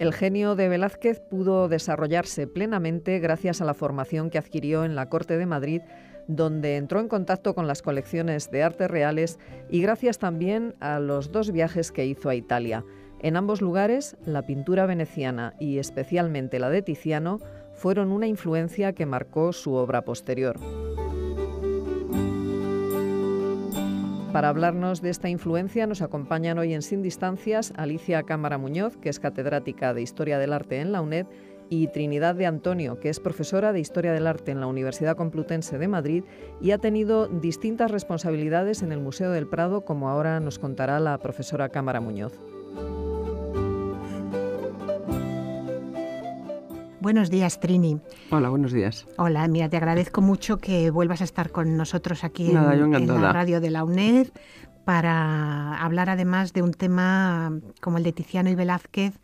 El genio de Velázquez pudo desarrollarse plenamente gracias a la formación que adquirió en la corte de Madrid, donde entró en contacto con las colecciones de artes reales, y gracias también a los 2 viajes que hizo a Italia. En ambos lugares, la pintura veneciana y especialmente la de Tiziano fueron una influencia que marcó su obra posterior. Para hablarnos de esta influencia nos acompañan hoy en Sin Distancias Alicia Cámara Muñoz, que es catedrática de Historia del Arte en la UNED, y Trinidad de Antonio, que es profesora de Historia del Arte en la Universidad Complutense de Madrid y ha tenido distintas responsabilidades en el Museo del Prado, como ahora nos contará la profesora Cámara Muñoz. Buenos días, Trini. Hola, buenos días. Hola, mira, te agradezco mucho que vuelvas a estar con nosotros aquí en la radio de la UNED para hablar además de un tema como el de Tiziano y Velázquez,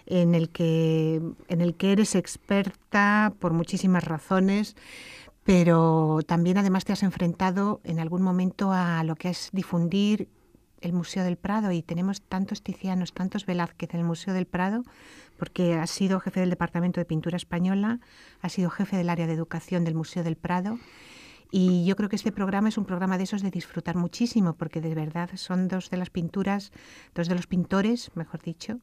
en el que eres experta por muchísimas razones, pero también además te has enfrentado en algún momento a lo que es difundir el Museo del Prado, y tenemos tantos Tizianos, tantos Velázquez en el Museo del Prado, porque has sido jefe del Departamento de Pintura Española, has sido jefe del área de educación del Museo del Prado, y yo creo que este programa es un programa de esos de disfrutar muchísimo, porque de verdad son dos de los pintores, mejor dicho,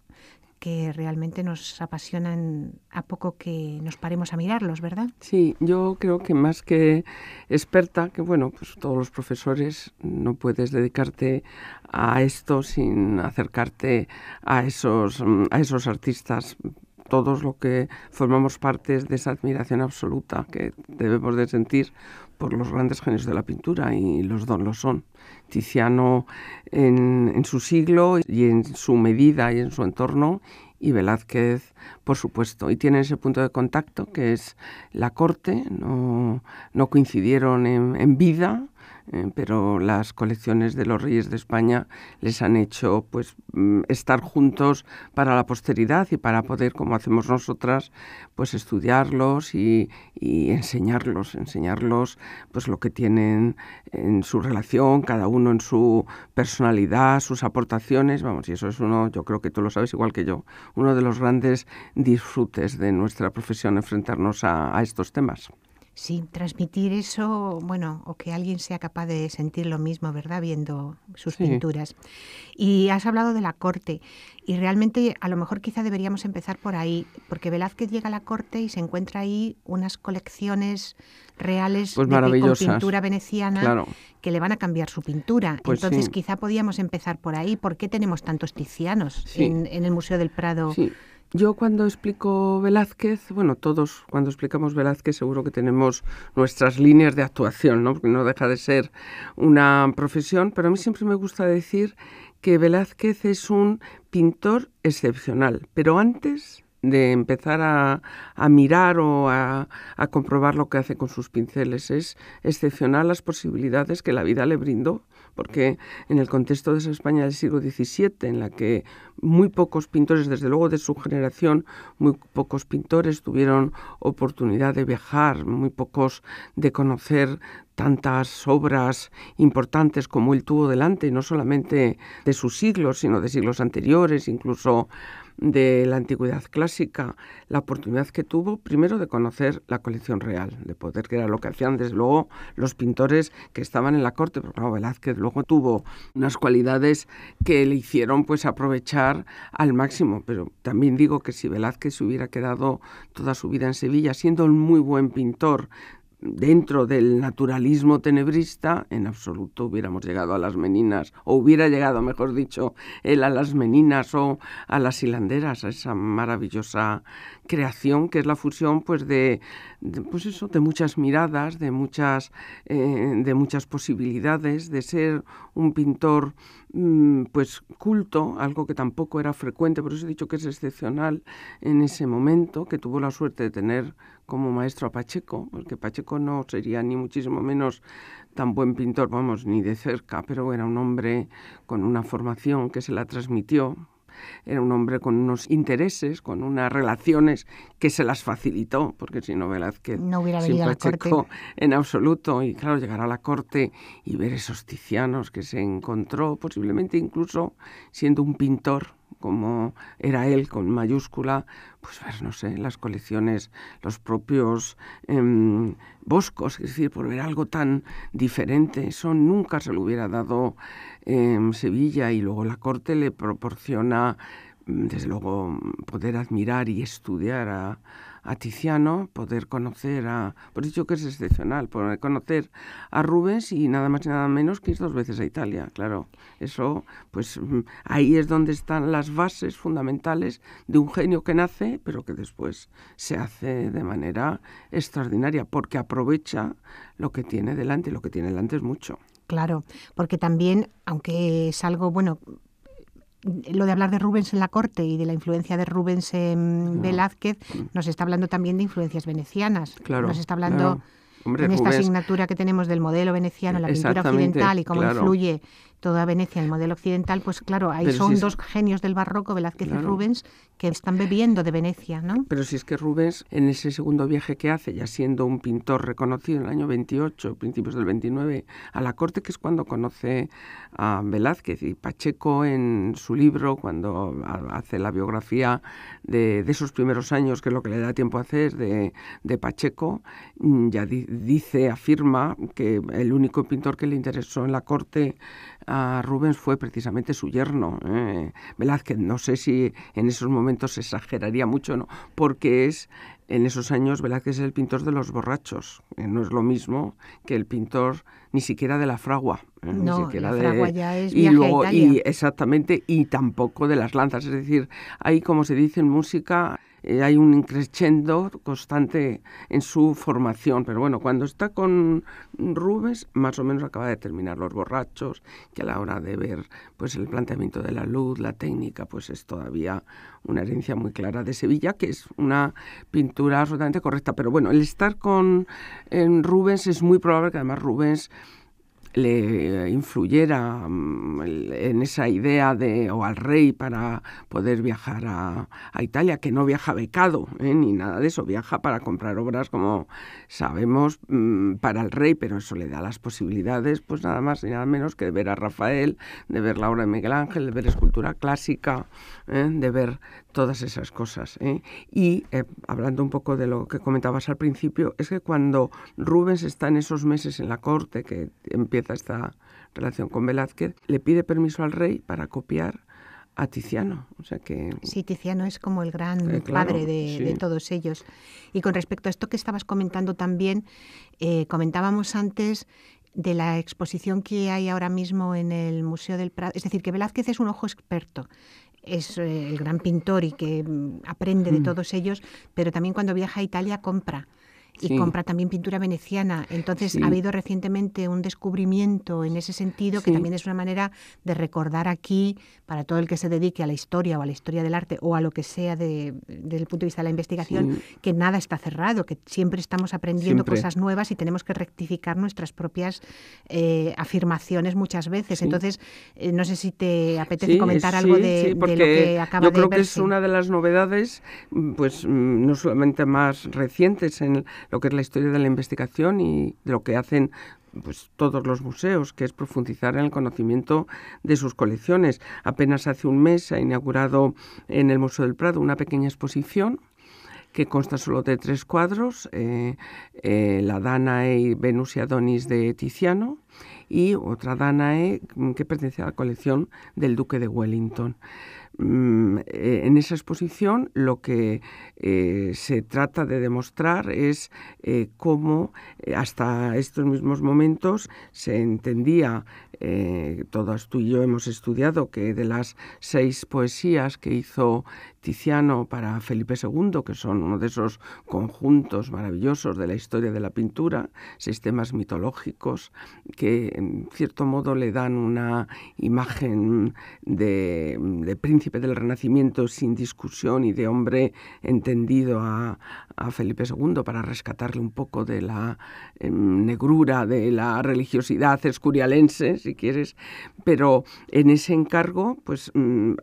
que realmente nos apasionan a poco que nos paremos a mirarlos, ¿verdad? Sí, yo creo que más que experta, que bueno, pues todos los profesores no puedes dedicarte a esto sin acercarte a esos artistas. Todos los que formamos parte de esa admiración absoluta que debemos de sentir por los grandes genios de la pintura, y los dos lo son. Tiziano en su siglo y en su medida y en su entorno, y Velázquez, por supuesto. Y tienen ese punto de contacto que es la corte. No coincidieron en vida, pero las colecciones de los reyes de España les han hecho pues estar juntos para la posteridad y para poder, como hacemos nosotras, pues estudiarlos y enseñarlos pues lo que tienen en su relación, cada uno en su personalidad, sus aportaciones, y eso es yo creo que tú lo sabes igual que yo, uno de los grandes disfrutes de nuestra profesión, enfrentarnos a estos temas. Sí, transmitir eso, o que alguien sea capaz de sentir lo mismo, ¿verdad?, viendo sus pinturas. Y has hablado de la corte, y realmente a lo mejor quizá deberíamos empezar por ahí, porque Velázquez llega a la corte y se encuentra ahí unas colecciones reales pues con pintura veneciana, claro, que le van a cambiar su pintura. Pues entonces sí. Quizá podíamos empezar por ahí. ¿Por qué tenemos tantos Tizianos en el Museo del Prado? Sí. Yo cuando explico Velázquez, todos cuando explicamos Velázquez seguro que tenemos nuestras líneas de actuación, ¿no? Porque no deja de ser una profesión, pero a mí siempre me gusta decir que Velázquez es un pintor excepcional, pero antes de empezar a mirar o a comprobar lo que hace con sus pinceles, es excepcional las posibilidades que la vida le brindó, porque en el contexto de esa España del siglo XVII, en la que muy pocos pintores, desde luego de su generación, muy pocos pintores tuvieron oportunidad de viajar, muy pocos de conocer tantas obras importantes como él tuvo delante, y no solamente de sus siglos, sino de siglos anteriores, incluso de la antigüedad clásica, la oportunidad que tuvo primero de conocer la colección real, de poder, que era lo que hacían desde luego los pintores que estaban en la corte, pero claro, Velázquez luego tuvo unas cualidades que le hicieron pues aprovechar al máximo, pero también digo que si Velázquez se hubiera quedado toda su vida en Sevilla siendo un muy buen pintor, dentro del naturalismo tenebrista, en absoluto hubiéramos llegado a las Meninas, o hubiera llegado, mejor dicho, él a las Meninas o a las hilanderas, a esa maravillosa creación que es la fusión pues de muchas miradas, de muchas posibilidades, de ser un pintor pues culto, algo que tampoco era frecuente, por eso he dicho que es excepcional en ese momento, que tuvo la suerte de tener como maestro a Pacheco, porque Pacheco no sería ni muchísimo menos tan buen pintor, ni de cerca, pero era un hombre con una formación que se la transmitió. Era un hombre con unos intereses, con unas relaciones que se las facilitó, porque si no Velázquez no hubiera venido a la corte en absoluto. Y claro, llegar a la corte y ver esos Tizianos que se encontró, posiblemente incluso siendo un pintor como era él con mayúscula, pues ver, no sé, las colecciones, los propios Boscos, es decir, por ver algo tan diferente. Eso nunca se lo hubiera dado en Sevilla, y luego la corte le proporciona, desde luego, poder admirar y estudiar a Tiziano, poder conocer por eso que es excepcional, poder conocer a Rubens y nada más y nada menos que ir 2 veces a Italia, claro. Eso, pues ahí es donde están las bases fundamentales de un genio que nace, pero que después se hace de manera extraordinaria, porque aprovecha lo que tiene delante, y lo que tiene delante es mucho. Claro, porque también, aunque es algo, bueno, lo de hablar de Rubens en la corte y de la influencia de Rubens en Velázquez, nos está hablando también de influencias venecianas. Claro, nos está hablando, claro. Hombre, en esta Rubens, asignatura que tenemos del modelo veneciano en la pintura occidental y cómo influye toda Venecia en el modelo occidental, pues claro, ahí son dos genios del barroco, Velázquez y Rubens, que están bebiendo de Venecia, ¿no? Pero si es que Rubens, en ese segundo viaje que hace, ya siendo un pintor reconocido en el año 28, principios del 29, a la corte, que es cuando conoce a Velázquez, y Pacheco en su libro, cuando hace la biografía de esos primeros años, que es lo que le da tiempo a hacer, de Pacheco, ya afirma que el único pintor que le interesó en la corte a Rubens fue precisamente su yerno, Velázquez. No sé si en esos momentos se exageraría mucho, ¿no? Porque en esos años Velázquez es el pintor de los borrachos, no es lo mismo que el pintor ni siquiera de la fragua. No, ni siquiera la fragua ya es viaje a Italia. Exactamente, y tampoco de las lanzas. Es decir, hay, como se dice en música, hay un crescendo constante en su formación. Pero bueno, cuando está con Rubens, más o menos acaba de terminar Los borrachos, que a la hora de ver pues el planteamiento de la luz, la técnica, pues es todavía una herencia muy clara de Sevilla, que es una pintura absolutamente correcta. Pero bueno, el estar con Rubens es muy probable que además Rubens le influyera en esa idea o al rey para poder viajar a Italia, que no viaja becado, ni nada de eso, viaja para comprar obras, como sabemos, para el rey, pero eso le da las posibilidades, pues nada más y nada menos que de ver a Rafael, de ver la obra de Miguel Ángel, de ver escultura clásica, de ver todas esas cosas. Y hablando un poco de lo que comentabas al principio, es que cuando Rubens está en esos meses en la corte, que empieza esta relación con Velázquez, le pide permiso al rey para copiar a Tiziano. O sea que... Sí, Tiziano es como el gran padre de todos ellos. Y con respecto a esto que estabas comentando también, comentábamos antes de la exposición que hay ahora mismo en el Museo del Prado. Es decir, que Velázquez es un ojo experto. Es el gran pintor y que aprende de todos ellos, pero también cuando viaja a Italia compra. Y compra también pintura veneciana. Entonces ha habido recientemente un descubrimiento en ese sentido, que también es una manera de recordar aquí, para todo el que se dedique a la historia o a la historia del arte o a lo que sea desde el punto de vista de la investigación, que nada está cerrado, que siempre estamos aprendiendo cosas nuevas y tenemos que rectificar nuestras propias afirmaciones muchas veces. Entonces, no sé si te apetece comentar algo de lo que acaba de verse. Yo creo que es una de las novedades, pues no solamente más recientes en lo que es la historia de la investigación y de lo que hacen pues todos los museos, que es profundizar en el conocimiento de sus colecciones. Apenas hace un mes se ha inaugurado en el Museo del Prado una pequeña exposición que consta solo de 3 cuadros, la Danae y Venus y Adonis de Tiziano, y otra Danae que pertenece a la colección del Duque de Wellington. En esa exposición lo que se trata de demostrar es cómo hasta estos mismos momentos se entendía, todos tú y yo hemos estudiado, que de las 6 poesías que hizo Tiziano para Felipe II, que son uno de esos conjuntos maravillosos de la historia de la pintura, sistemas mitológicos que en cierto modo le dan una imagen de príncipe del Renacimiento sin discusión y de hombre entendido a Felipe II, para rescatarle un poco de la negrura de la religiosidad escurialense, si quieres. Pero en ese encargo, pues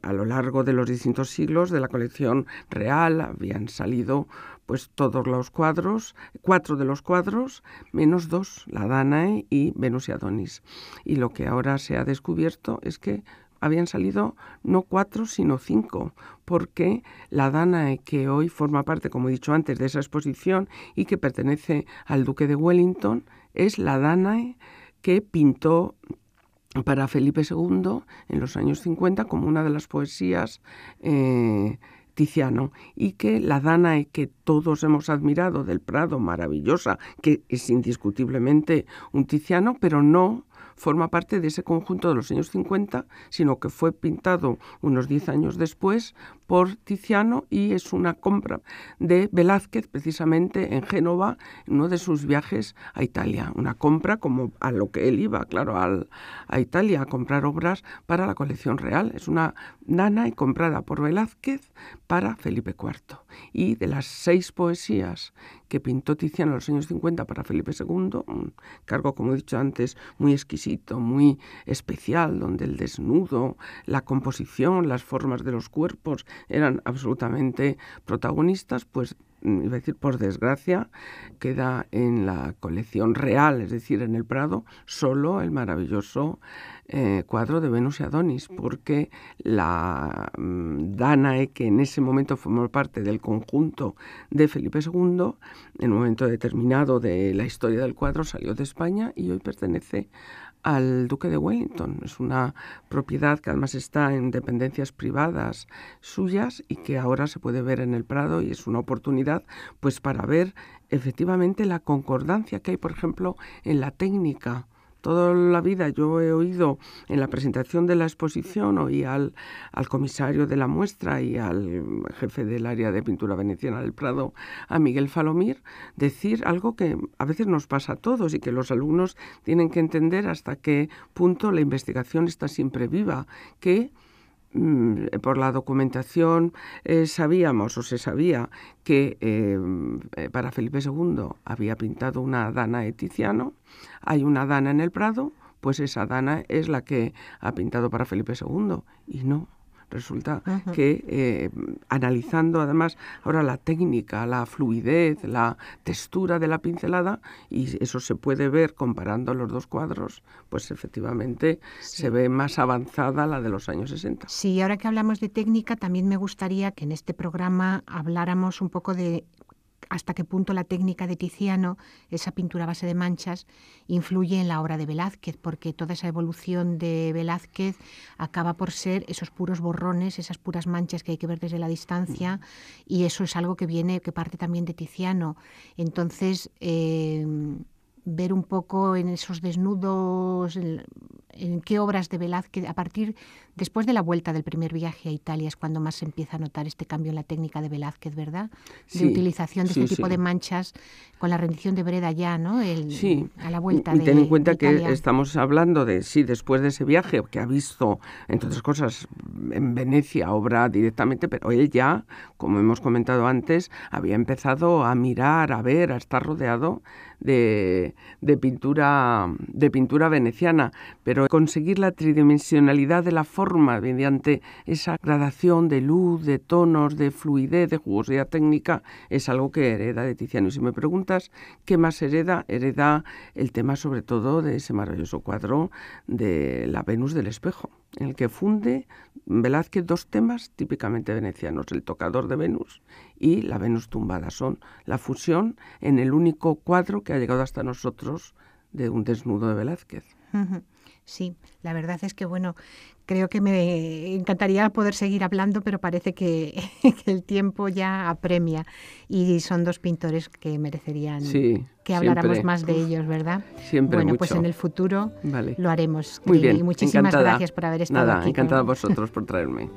a lo largo de los distintos siglos de la colección real habían salido pues todos los cuadros, 4 de los cuadros, menos 2, la Danae y Venus y Adonis. Y lo que ahora se ha descubierto es que habían salido no 4, sino 5, porque la Danae que hoy forma parte, como he dicho antes, de esa exposición y que pertenece al duque de Wellington, es la Danae que pintó para Felipe II en los años 50 como una de las poesías Tiziano, y que la Danae que todos hemos admirado del Prado, maravillosa, que es indiscutiblemente un Tiziano, pero no forma parte de ese conjunto de los años 50, sino que fue pintado unos 10 años después por Tiziano y es una compra de Velázquez precisamente en Génova, en uno de sus viajes a Italia. Una compra como a lo que él iba, claro, a Italia a comprar obras para la colección real. Es una Danae comprada por Velázquez para Felipe IV. Y de las 6 poesías que pintó Tiziano en los años 50 para Felipe II, un cargo, como he dicho antes, muy exquisito, muy especial, donde el desnudo, la composición, las formas de los cuerpos eran absolutamente protagonistas, pues iba a decir, por desgracia, queda en la colección real, es decir, en el Prado, solo el maravilloso cuadro de Venus y Adonis, porque la Danae, que en ese momento formó parte del conjunto de Felipe II, en un momento determinado de la historia del cuadro salió de España y hoy pertenece al duque de Wellington. Es una propiedad que además está en dependencias privadas suyas y que ahora se puede ver en el Prado, y es una oportunidad pues para ver efectivamente la concordancia que hay, por ejemplo, en la técnica. Toda la vida yo he oído en la presentación de la exposición, oí al comisario de la muestra y al jefe del área de pintura veneciana del Prado, a Miguel Falomir, decir algo que a veces nos pasa a todos y que los alumnos tienen que entender hasta qué punto la investigación está siempre viva, que por la documentación sabíamos o se sabía que para Felipe II había pintado una Danae Tiziano, hay una Dana en el Prado, pues esa Dana es la que ha pintado para Felipe II, y no. Resulta que analizando además ahora la técnica, la fluidez, la textura de la pincelada, y eso se puede ver comparando los dos cuadros, pues efectivamente se ve más avanzada la de los años 60. Sí, ahora que hablamos de técnica, también me gustaría que en este programa habláramos un poco de hasta qué punto la técnica de Tiziano, esa pintura a base de manchas, influye en la obra de Velázquez, porque toda esa evolución de Velázquez acaba por ser esos puros borrones, esas puras manchas que hay que ver desde la distancia, y eso es algo que parte también de Tiziano. Entonces, ver un poco en esos desnudos, en qué obras de Velázquez, después de la vuelta del primer viaje a Italia, es cuando más se empieza a notar este cambio en la técnica de Velázquez, ¿verdad? De utilización de este tipo de manchas, con la rendición de Breda ya, ¿no? A la vuelta de Italia. Ten en cuenta que estamos hablando de, después de ese viaje, que ha visto, entre otras cosas, en Venecia, obra directamente, pero él ya, como hemos comentado antes, había empezado a mirar, a ver, a estar rodeado de pintura veneciana, pero conseguir la tridimensionalidad de la forma mediante esa gradación de luz, de tonos, de fluidez, de jugosidad técnica, es algo que hereda de Tiziano. Y si me preguntas qué más hereda el tema sobre todo de ese maravilloso cuadro de la Venus del espejo, en el que funde Velázquez 2 temas típicamente venecianos, el tocador de Venus y la Venus tumbada. Son la fusión en el único cuadro que ha llegado hasta nosotros de un desnudo de Velázquez. Sí, la verdad es que, creo que me encantaría poder seguir hablando, pero parece que el tiempo ya apremia, y son 2 pintores que merecerían que habláramos más de ellos, ¿verdad? Siempre mucho. Pues en el futuro lo haremos. Muy bien, y muchísimas encantada. Gracias por haber estado aquí. Encantada a vosotros por traerme.